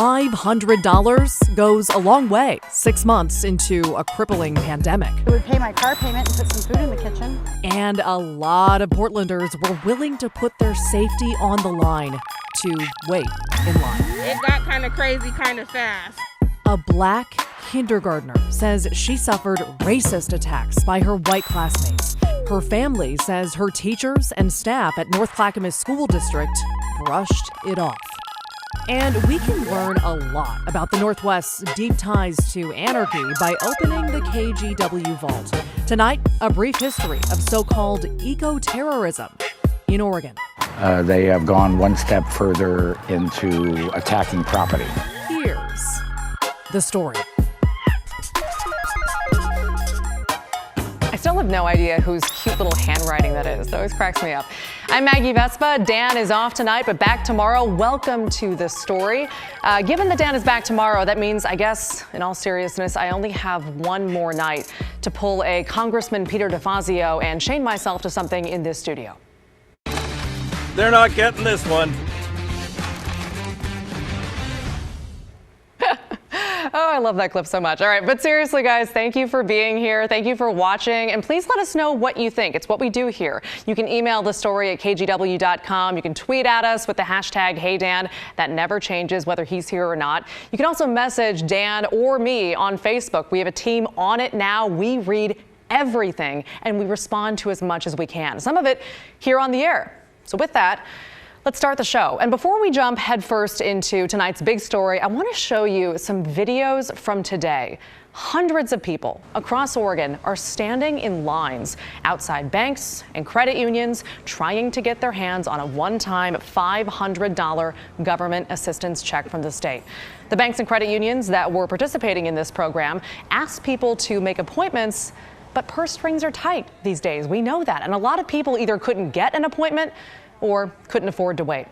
$500 goes a long way 6 months into a crippling pandemic. It would pay my car payment and put some food in the kitchen. And a lot of Portlanders were willing to put their safety on the line to wait in line. It got kind of crazy kind of fast. A black kindergartner says she suffered racist attacks by her white classmates. Her family says her teachers and staff at North Clackamas School District brushed it off. And we can learn a lot about the Northwest's deep ties to anarchy by opening the KGW vault. Tonight, a brief history of so-called eco-terrorism in Oregon. They have gone one step further into attacking property. Here's the story. I still have no idea whose cute little handwriting that is. That always cracks me up. I'm Maggie Vespa. Dan is off tonight, but back tomorrow. Welcome to the story. Given that Dan is back tomorrow, that means, I guess, in all seriousness, I only have one more night to pull a Congressman Peter DeFazio and chain myself to something in this studio. They're not getting this one. Oh, I love that clip so much. All right, but seriously, guys, thank you for being here. Thank you for watching. And please let us know what you think. It's what we do here. You can email the story at kgw.com. You can tweet at us with the hashtag HeyDan. That never changes whether he's here or not. You can also message Dan or me on Facebook. We have a team on it now. We read everything and we respond to as much as we can. Some of it here on the air. So with that, let's start the show. And before we jump headfirst into tonight's big story, I want to show you some videos from today. Hundreds of people across Oregon are standing in lines outside banks and credit unions trying to get their hands on a one-time $500 government assistance check from the state. The banks and credit unions that were participating in this program asked people to make appointments, but purse strings are tight these days. We know that. And a lot of people either couldn't get an appointment or couldn't afford to wait.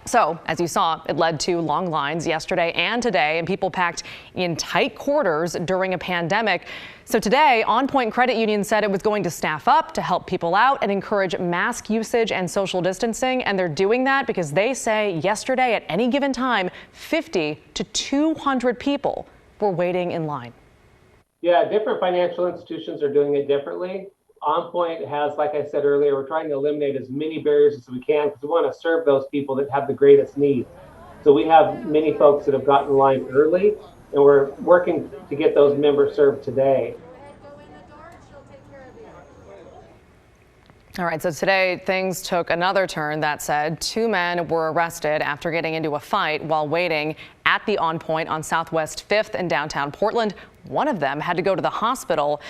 So, as you saw, it led to long lines yesterday and today, and people packed in tight quarters during a pandemic. So today, On Point Credit Union said it was going to staff up to help people out and encourage mask usage and social distancing, and they're doing that because they say yesterday at any given time, 50 to 200 people were waiting in line. Yeah, different financial institutions are doing it differently. On Point has, like I said earlier, we're trying to eliminate as many barriers as we can because we want to serve those people that have the greatest need. So we have many folks that have gotten in line early, and we're working to get those members served today. All right, so today things took another turn. That said, 2 men were arrested after getting into a fight while waiting at the On Point on Southwest 5th in downtown Portland. One of them had to go to the hospital.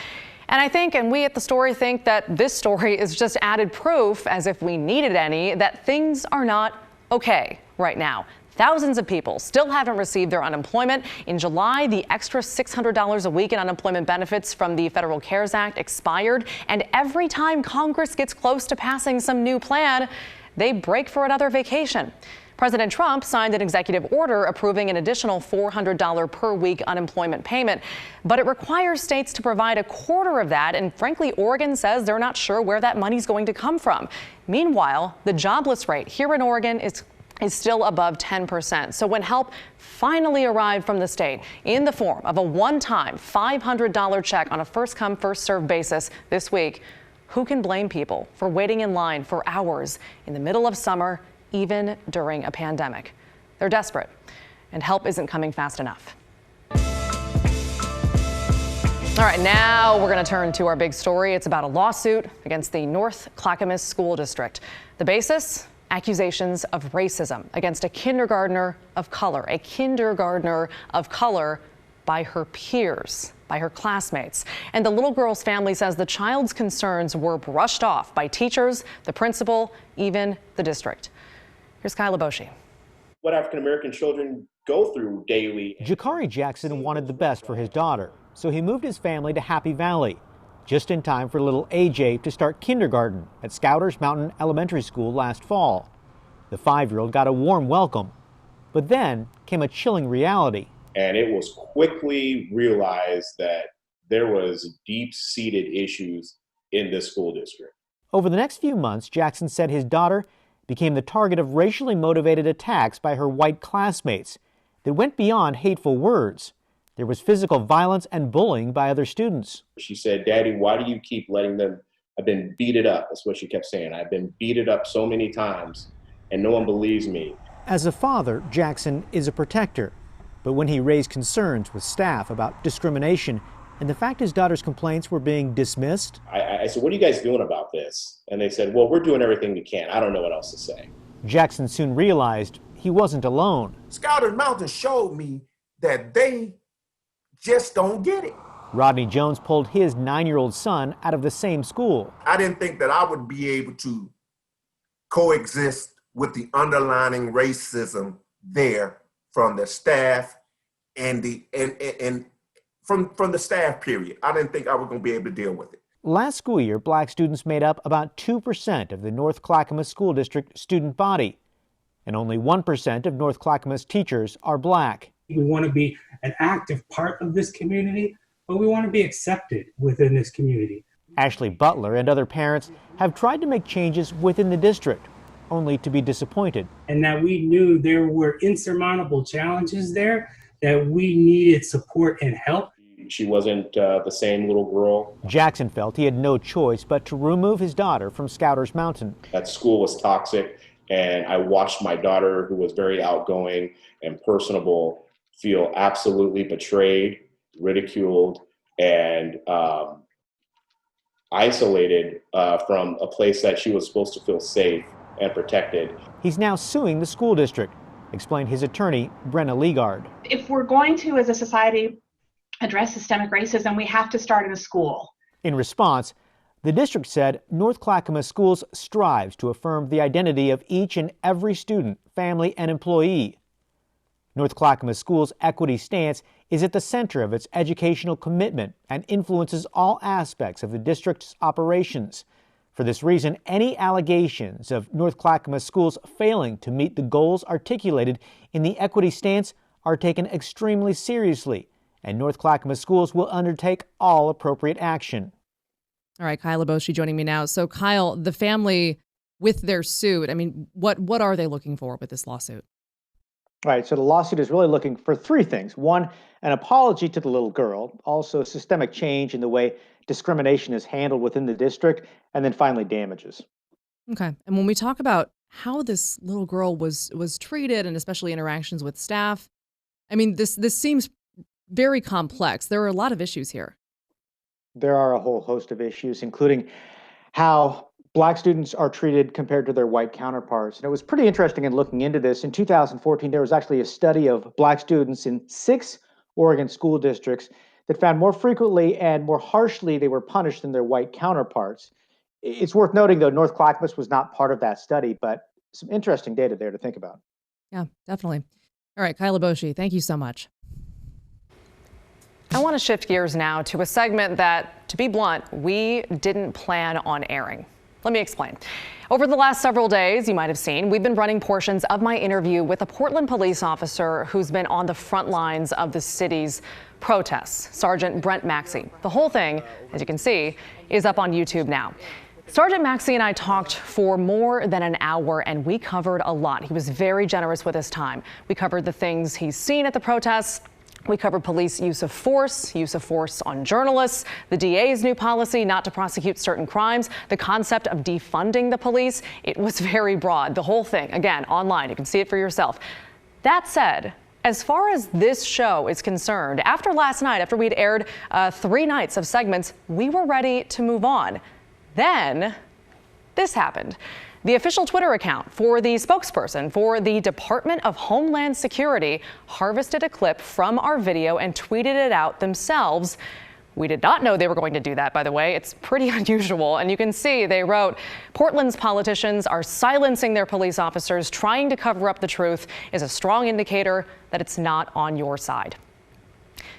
And I think, and we at The Story think, that this story is just added proof, as if we needed any, that things are not okay right now. Thousands of people still haven't received their unemployment. In July, the extra $600 a week in unemployment benefits from the Federal CARES Act expired. And every time Congress gets close to passing some new plan, they break for another vacation. President Trump signed an executive order approving an additional $400 per week unemployment payment, but it requires states to provide a quarter of that. And frankly, Oregon says they're not sure where that money's going to come from. Meanwhile, the jobless rate here in Oregon is still above 10%. So when help finally arrived from the state in the form of a one-time $500 check on a first-come, first-served basis this week, who can blame people for waiting in line for hours in the middle of summer, even during a pandemic? They're desperate, and help isn't coming fast enough. All right, now we're going to turn to our big story. It's about a lawsuit against the North Clackamas School District. The basis? Accusations of racism against a kindergartner of color by her peers, by her classmates. And the little girl's family says the child's concerns were brushed off by teachers, the principal, even the district. Here's Kyla Boshi. What African-American children go through daily. Jakari Jackson wanted the best for his daughter, so he moved his family to Happy Valley, just in time for little AJ to start kindergarten at Scouters Mountain Elementary School last fall. The 5-year-old got a warm welcome, but then came a chilling reality. And it was quickly realized that there was deep-seated issues in this school district. Over the next few months, Jackson said his daughter became the target of racially motivated attacks by her white classmates, that went beyond hateful words. There was physical violence and bullying by other students. She said, "Daddy, why do you keep letting them? I've been beaten up." That's what she kept saying. "I've been beaten up so many times and no one believes me." As a father, Jackson is a protector. But when he raised concerns with staff about discrimination and the fact his daughter's complaints were being dismissed, I said, "What are you guys doing about this?" And they said, "Well, we're doing everything we can. I don't know what else to say." Jackson soon realized he wasn't alone. Scouters Mountain showed me that they just don't get it. Rodney Jones pulled his 9-year-old son out of the same school. I didn't think that I would be able to coexist with the underlying racism there from the staff and from the staff period. I didn't think I was going to be able to deal with it. Last school year, black students made up about 2% of the North Clackamas School District student body, and only 1% of North Clackamas teachers are black. We want to be an active part of this community, but we want to be accepted within this community. Ashley Butler and other parents have tried to make changes within the district, only to be disappointed. And that we knew there were insurmountable challenges there, that we needed support and help. She wasn't the same little girl. Jackson felt he had no choice but to remove his daughter from Scouters Mountain. That school was toxic, and I watched my daughter, who was very outgoing and personable, feel absolutely betrayed, ridiculed, and isolated from a place that she was supposed to feel safe and protected. He's now suing the school district, explained his attorney, Brenna Legard. If we're going to, as a society, address systemic racism, we have to start in a school. In response, the district said North Clackamas Schools strives to affirm the identity of each and every student, family, and employee. North Clackamas Schools' equity stance is at the center of its educational commitment and influences all aspects of the district's operations. For this reason, any allegations of North Clackamas Schools failing to meet the goals articulated in the equity stance are taken extremely seriously, and North Clackamas Schools will undertake all appropriate action. All right, Kyle Aboshi joining me now. So, Kyle, the family with their suit, I mean, what are they looking for with this lawsuit? All right, so the lawsuit is really looking for three things. One, an apology to the little girl, also systemic change in the way discrimination is handled within the district, and then finally damages. Okay, and when we talk about how this little girl was treated and especially interactions with staff, I mean, this seems very complex. There are a lot of issues here. There are a whole host of issues, including how black students are treated compared to their white counterparts. And it was pretty interesting in looking into this. In 2014, there was actually a study of black students in 6 Oregon school districts that found more frequently and more harshly they were punished than their white counterparts. It's worth noting, though, North Clackamas was not part of that study, but some interesting data there to think about. Yeah, definitely. All right, Kyle Aboshi, thank you so much. I want to shift gears now to a segment that, to be blunt, we didn't plan on airing. Let me explain. Over the last several days, you might have seen, we've been running portions of my interview with a Portland police officer who's been on the front lines of the city's protests, Sergeant Brent Maxey. The whole thing, as you can see, is up on YouTube now. Sergeant Maxey and I talked for more than an hour, and we covered a lot. He was very generous with his time. We covered the things he's seen at the protests. We covered police use of force on journalists, the DA's new policy not to prosecute certain crimes, the concept of defunding the police. It was very broad, the whole thing. Again, online, you can see it for yourself. That said, as far as this show is concerned, after last night, after we'd aired 3 nights of segments, we were ready to move on. Then this happened. The official Twitter account for the spokesperson for the Department of Homeland Security harvested a clip from our video and tweeted it out themselves. We did not know they were going to do that, by the way. It's pretty unusual. And you can see they wrote, Portland's politicians are silencing their police officers. Trying to cover up the truth is a strong indicator that it's not on your side.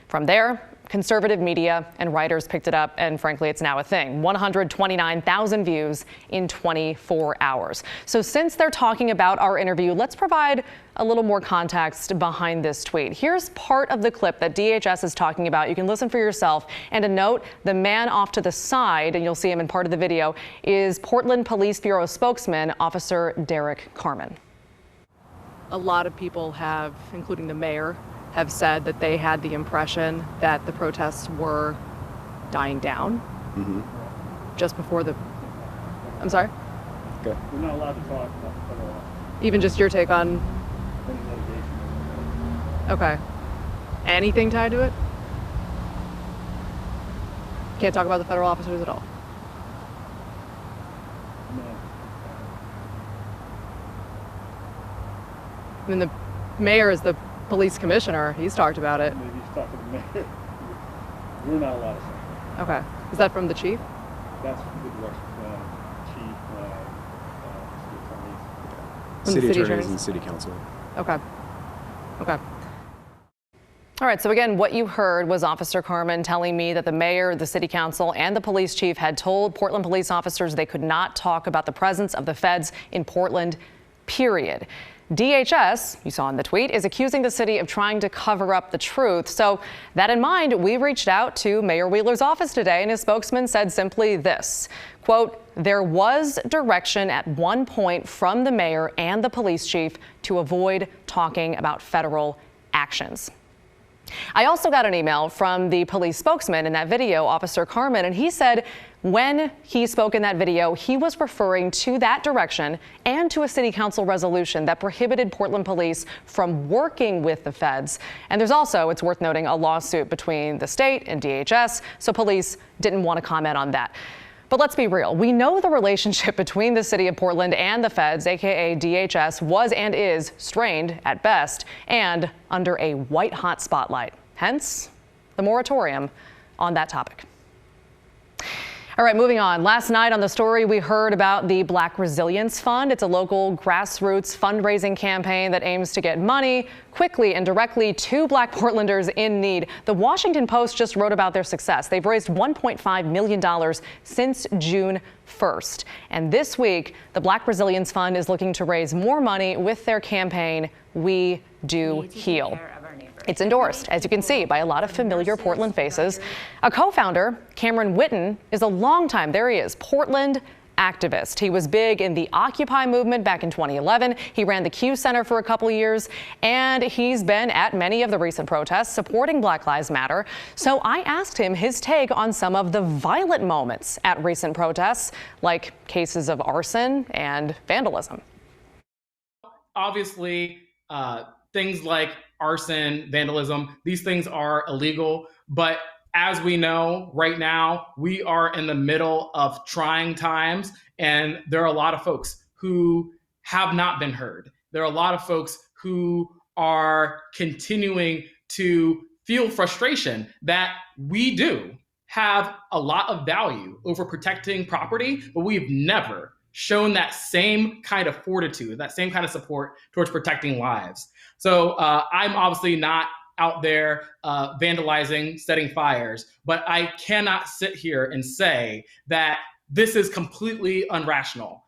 From there, conservative media and writers picked it up, and frankly, it's now a thing. 129,000 views in 24 hours. So since they're talking about our interview, let's provide a little more context behind this tweet. Here's part of the clip that DHS is talking about. You can listen for yourself. And a note, the man off to the side, and you'll see him in part of the video, is Portland Police Bureau spokesman, Officer Derek Carmen. A lot of people have, including the mayor, have said that they had the impression that the protests were dying down just before the... I'm sorry? Okay. We're not allowed to talk about federal law. Even just your take on... Any litigation. Okay. Anything tied to it? Can't talk about the federal officers at all? No. I mean, the mayor is the police commissioner. He's talked about it. Maybe he's talking to the mayor. We're not allowed to say. Okay. Is that from the chief? That's the direction chief, City attorneys attorneys and city council. Okay. Okay. All right, so again, what you heard was Officer Carmen telling me that the mayor, the city council, and the police chief had told Portland police officers they could not talk about the presence of the feds in Portland, period. DHS, you saw in the tweet, is accusing the city of trying to cover up the truth. So that in mind, we reached out to Mayor Wheeler's office today, and his spokesman said simply this, quote, there was direction at one point from the mayor and the police chief to avoid talking about federal actions. I also got an email from the police spokesman in that video, Officer Carmen, and he said when he spoke in that video, he was referring to that direction and to a city council resolution that prohibited Portland police from working with the feds. And there's also, it's worth noting, a lawsuit between the state and DHS, so police didn't want to comment on that. But let's be real. We know the relationship between the city of Portland and the feds, aka DHS, was and is strained at best and under a white-hot spotlight. Hence, the moratorium on that topic. All right, moving on. Last night on The Story, we heard about the Black Resilience Fund. It's a local grassroots fundraising campaign that aims to get money quickly and directly to Black Portlanders in need. The Washington Post just wrote about their success. They've raised $1.5 million since June 1st. And this week, the Black Resilience Fund is looking to raise more money with their campaign, We Do Heal. It's endorsed, as you can see, by a lot of familiar Portland faces. A co-founder, Cameron Witten, is a longtime, there he is, Portland activist. He was big in the Occupy movement back in 2011. He ran the Q Center for a couple of years, and he's been at many of the recent protests supporting Black Lives Matter. So I asked him his take on some of the violent moments at recent protests, like cases of arson and vandalism. Obviously, things like arson, vandalism, these things are illegal. But as we know, right now, we are in the middle of trying times, and there are a lot of folks who have not been heard. There are a lot of folks who are continuing to feel frustration that we do have a lot of value over protecting property, but we've never shown that same kind of fortitude, that same kind of support towards protecting lives. So I'm obviously not out there vandalizing, setting fires, but I cannot sit here and say that this is completely irrational.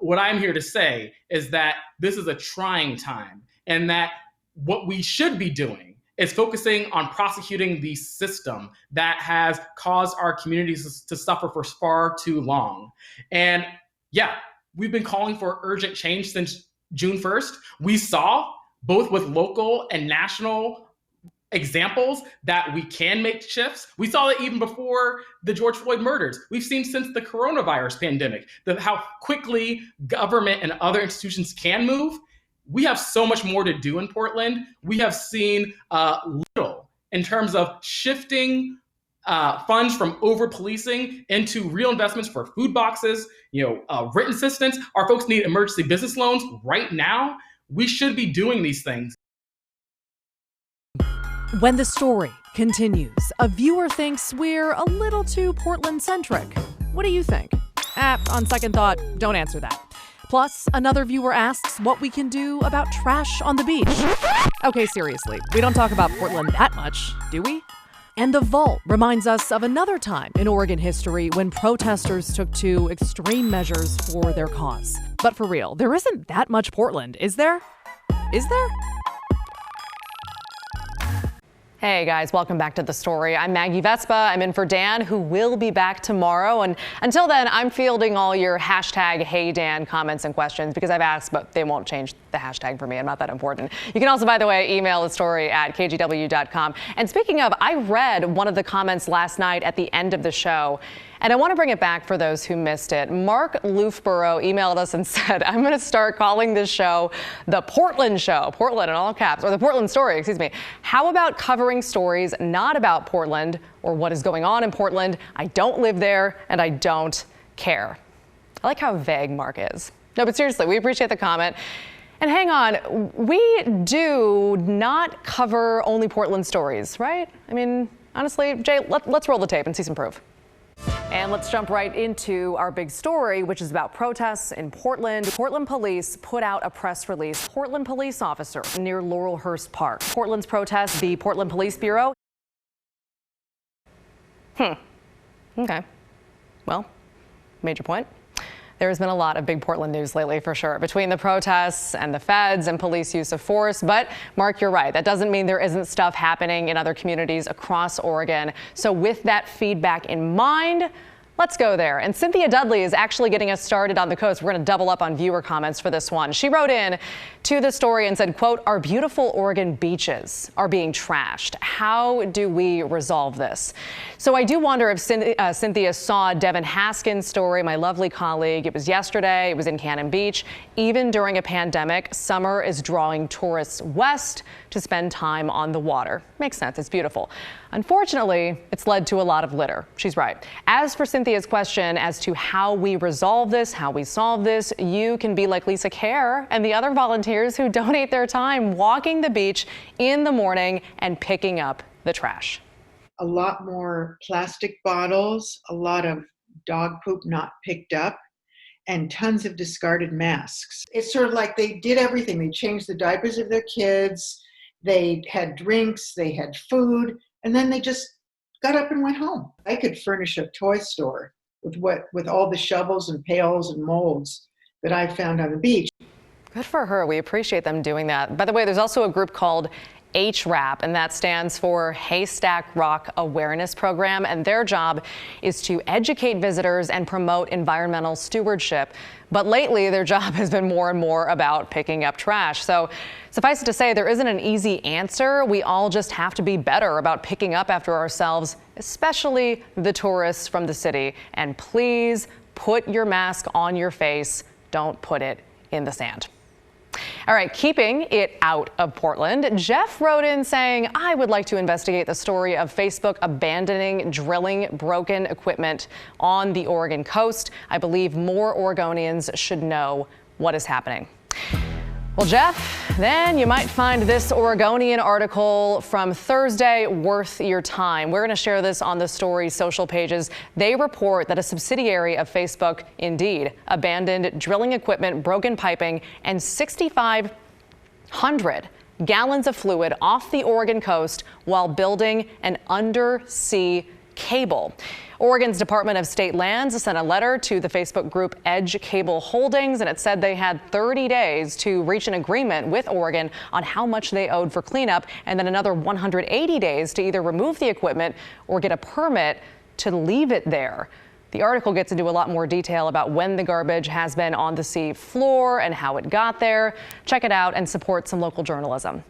What I'm here to say is that this is a trying time, and that what we should be doing is focusing on prosecuting the system that has caused our communities to suffer for far too long. And yeah, we've been calling for urgent change since June 1st. We saw, both with local and national examples, that we can make shifts. We saw that even before the George Floyd murders. We've seen since the coronavirus pandemic how quickly government and other institutions can move. We have so much more to do in Portland. We have seen little in terms of shifting funds from over-policing into real investments for food boxes, written assistance. Our folks need emergency business loans right now. We should be doing these things. When The Story continues, a viewer thinks we're a little too Portland-centric. What do you think? On second thought, don't answer that. Plus, another viewer asks what we can do about trash on the beach. Okay, seriously, we don't talk about Portland that much, do we? And The Vault reminds us of another time in Oregon history when protesters took to extreme measures for their cause. But for real, there isn't that much Portland, is there? Is there? Hey guys, welcome back to The Story. I'm Maggie Vespa. I'm in for Dan, who will be back tomorrow. And until then, I'm fielding all your hashtag HeyDan comments and questions because I've asked, but they won't change the hashtag for me. I'm not that important. You can also, by the way, email the story at kgw.com. And speaking of, I read one of the comments last night at the end of the show, and I want to bring it back for those who missed it. Mark Loofborough emailed us and said, I'm going to start calling this show the Portland Show, Portland in all caps, or the Portland Story, excuse me. How about covering stories not about Portland or what is going on in Portland? I don't live there and I don't care. I like how vague Mark is. No, but seriously, we appreciate the comment. And hang on, we do not cover only Portland stories, right? I mean, honestly, Jay, let's roll the tape and see some proof. And let's jump right into our big story, which is about protests in Portland. Portland police put out a press release. Portland police officer near Laurelhurst Park. Portland's protest, the Portland Police Bureau. Okay. Well, major point. There's been a lot of big Portland news lately, for sure, between the protests and the feds and police use of force. But Mark, you're right. That doesn't mean there isn't stuff happening in other communities across Oregon. So with that feedback in mind, let's go there. And Cynthia Dudley is actually getting us started on the coast. We're going to double up on viewer comments for this one. She wrote in to the story and said, quote, our beautiful Oregon beaches are being trashed. How do we resolve this? So I do wonder if Cynthia saw Devin Haskin's story, my lovely colleague. It was yesterday. It was in Cannon Beach. Even during a pandemic, summer is drawing tourists west to spend time on the water. Makes sense. It's beautiful. Unfortunately, it's led to a lot of litter. She's right. As for Cynthia's question as to how we resolve this, how we solve this, you can be like Lisa Kerr and the other volunteers who donate their time walking the beach in the morning and picking up the trash. A lot more plastic bottles, a lot of dog poop not picked up, and tons of discarded masks. It's sort of like they did everything. They changed the diapers of their kids, they had drinks, they had food, and then they just got up and went home. I could furnish a toy store with all the shovels and pails and molds that I found on the beach. Good for her. We appreciate them doing that. By the way, there's also a group called HRAP, and that stands for Haystack Rock Awareness Program, and their job is to educate visitors and promote environmental stewardship. But lately, their job has been more and more about picking up trash. So suffice it to say, there isn't an easy answer. We all just have to be better about picking up after ourselves, especially the tourists from the city. And please put your mask on your face. Don't put it in the sand. All right, keeping it out of Portland, Jeff wrote in saying, I would like to investigate the story of Facebook abandoning drilling broken equipment on the Oregon coast. I believe more Oregonians should know what is happening. Well, Jeff, then you might find this Oregonian article from Thursday worth your time. We're going to share this on the story's social pages. They report that a subsidiary of Facebook, Indeed, abandoned drilling equipment, broken piping, and 6,500 gallons of fluid off the Oregon coast while building an undersea cable. Oregon's Department of State Lands sent a letter to the Facebook group Edge Cable Holdings, and it said they had 30 days to reach an agreement with Oregon on how much they owed for cleanup, and then another 180 days to either remove the equipment or get a permit to leave it there. The article gets into a lot more detail about when the garbage has been on the sea floor and how it got there. Check it out and support some local journalism.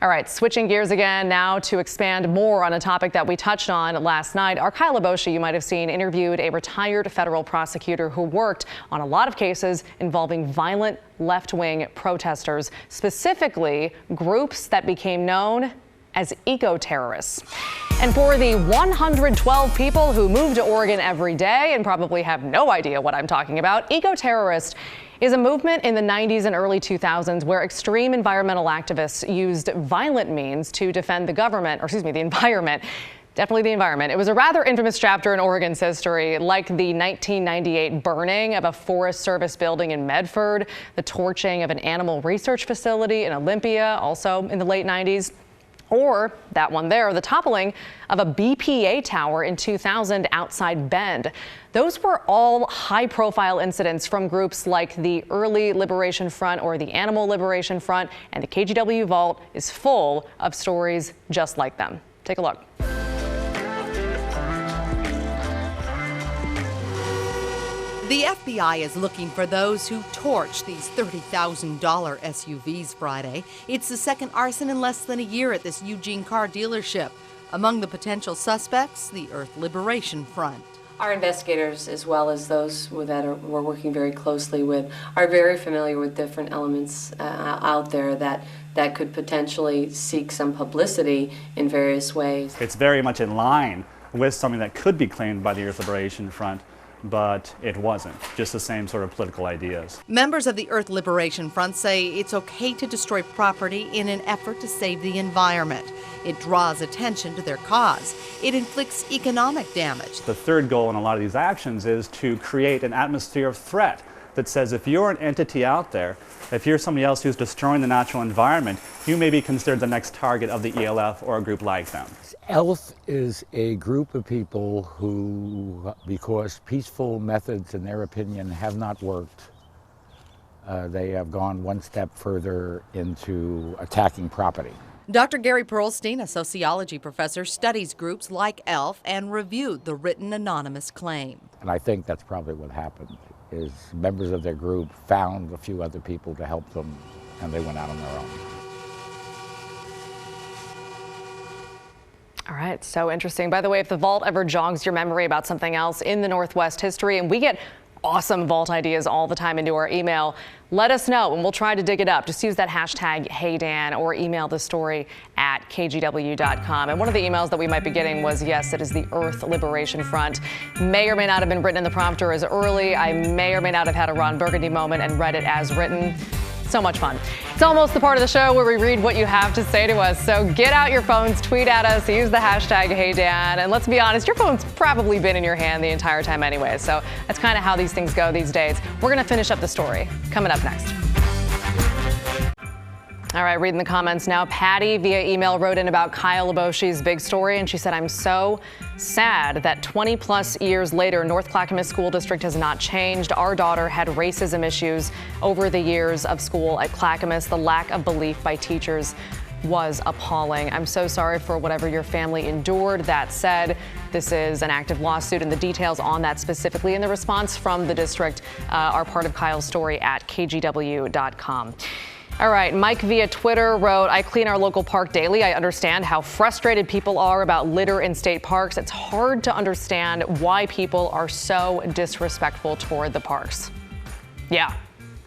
All right, switching gears again now to expand more on a topic that we touched on last night. Our Kyle Aboshi, you might have seen, interviewed a retired federal prosecutor who worked on a lot of cases involving violent left-wing protesters, specifically groups that became known as eco-terrorists. And for the 112 people who move to Oregon every day and probably have no idea what I'm talking about, eco-terrorist is a movement in the 90s and early 2000s where extreme environmental activists used violent means to defend the government, or excuse me, the environment. Definitely the environment. It was a rather infamous chapter in Oregon's history, like the 1998 burning of a Forest Service building in Medford, the torching of an animal research facility in Olympia, also in the late 90s. Or that one there, the toppling of a BPA tower in 2000 outside Bend. Those were all high-profile incidents from groups like the Early Liberation Front or the Animal Liberation Front, and the KGW Vault is full of stories just like them. Take a look. The FBI is looking for those who torched these $30,000 SUVs Friday. It's the second arson in less than a year at this Eugene car dealership. Among the potential suspects, the Earth Liberation Front. Our investigators, as well as those that we're working very closely with, are very familiar with different elements out there that could potentially seek some publicity in various ways. It's very much in line with something that could be claimed by the Earth Liberation Front, but it wasn't. Just the same sort of political ideas. Members of the Earth Liberation Front say it's okay to destroy property in an effort to save the environment. It draws attention to their cause. It inflicts economic damage. The third goal in a lot of these actions is to create an atmosphere of threat that says if you're an entity out there, if you're somebody else who's destroying the natural environment, you may be considered the next target of the ELF or a group like them. ELF is a group of people who, because peaceful methods in their opinion have not worked, they have gone one step further into attacking property. Dr. Gary Perlstein, a sociology professor, studies groups like ELF and reviewed the written anonymous claim. And I think that's probably what happened, is members of their group found a few other people to help them, and they went out on their own. All right, so interesting. By the way, if the vault ever jogs your memory about something else in the Northwest history, and we get awesome vault ideas all the time into our email, let us know and we'll try to dig it up. Just use that hashtag HeyDan or email the story at kgw.com. And one of the emails that we might be getting was, yes, it is the Earth Liberation Front. May or may not have been written in the prompter as early. I may or may not have had a Ron Burgundy moment and read it as written. So much fun. It's almost the part of the show where we read what you have to say to us. So get out your phones, tweet at us, use the hashtag HeyDan. And let's be honest, your phone's probably been in your hand the entire time anyway. So that's kind of how these things go these days. We're going to finish up the story coming up next. All right, reading the comments now. Patty via email wrote in about Kyle Leboshi's big story, and she said, I'm so sad that 20 plus years later, North Clackamas School District has not changed. Our daughter had racism issues over the years of school at Clackamas. The lack of belief by teachers was appalling. I'm so sorry for whatever your family endured. That said, this is an active lawsuit, and the details on that specifically and the response from the district are part of Kyle's story at kgw.com. All right, Mike via Twitter wrote, I clean our local park daily. I understand how frustrated people are about litter in state parks. It's hard to understand why people are so disrespectful toward the parks. Yeah,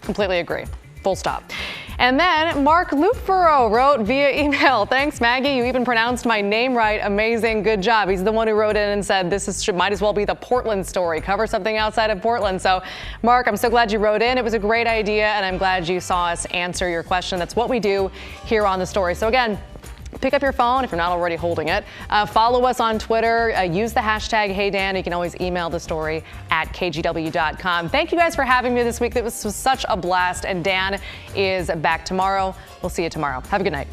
completely agree. Full stop. And then Mark Lupfuro wrote via email, thanks Maggie, you even pronounced my name right, amazing, good job. He's the one who wrote in and said this might as well be the Portland story, cover something outside of Portland. So Mark, I'm so glad you wrote in. It was a great idea and I'm glad you saw us answer your question. That's what we do here on The Story. So again, pick up your phone if you're not already holding it. Follow us on Twitter. Use the hashtag HeyDan. You can always email the story at kgw.com. Thank you guys for having me this week. This was such a blast. And Dan is back tomorrow. We'll see you tomorrow. Have a good night.